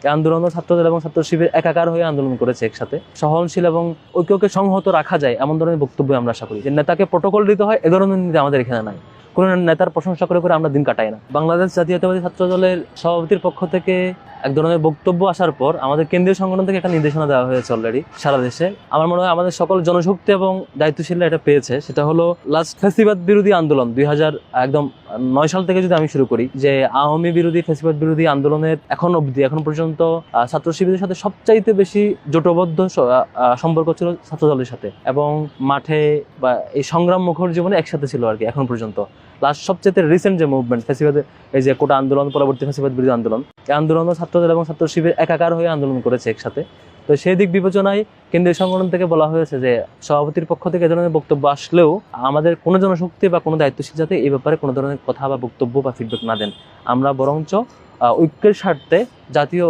এই আন্দোলন ছাত্রদল এবং ছাত্র শিবির একাকার হয়ে আন্দোলন করেছে একসাথে। সহনশীল এবং ঐক্যকে সংহত রাখা যায় এমন ধরনের বক্তব্য আমরা আশা করি। যে নেতাকে প্রটোকল দিতে হয় এ ধরনের নীতি আমাদের এখানে নাই। কোন নেতার প্রশংসা করে করে আমরা দিন কাটাই না। বাংলাদেশ জাতীয়তাবাদী ছাত্র দলের সভাপতির পক্ষ থেকে এক ধরনের বক্তব্য আসার পর আমাদের কেন্দ্রীয় সংগঠন থেকে একটা নির্দেশনা দেওয়া হয়েছে অলরেডি সারা দেশে। আমার মনে হয় আমাদের সকল জনশক্তি এবং দায়িত্বশীলরা এটা পেয়েছে। সেটা হলো লাস্ট ফ্যাসিবাদ বিরোধী আন্দোলন 2009 সাল থেকে যদি আমি শুরু করি, যে আওয়ামী বিরোধী ফ্যাসিবাদ বিরোধী আন্দোলনের এখন পর্যন্ত ছাত্র শিবিরের সাথে সবচাইতে বেশি জোটবদ্ধ সম্পর্ক ছিল ছাত্র দলের সাথে, এবং মাঠে বা এই সংগ্রাম মুখর জীবনে একসাথে ছিল আর কি এখন পর্যন্ত। লাস্ট সবচেয়ে রিসেন্ট যে মুভমেন্ট ফ্যাসিবাদের এই যে কোটা আন্দোলন, পরবর্তী ফ্যাসিবাদ বিরোধী আন্দোলন, এই আন্দোলনও ছাত্রদল এবং ছাত্র শিবির একাকার হয়ে আন্দোলন করেছে একসাথে। তো সেই দিক বিবেচনায় কেন্দ্রীয় সংগঠন থেকে বলা হয়েছে যে সভাপতির পক্ষ থেকে এ ধরনের বক্তব্য আসলেও আমাদের কোনো জনশক্তি বা কোনো দায়িত্বশীল যাতে এই ব্যাপারে কোনো ধরনের কথা বা বক্তব্য বা ফিডব্যাক না দেন। আমরা বরঞ্চ ঐক্যের স্বার্থে জাতীয়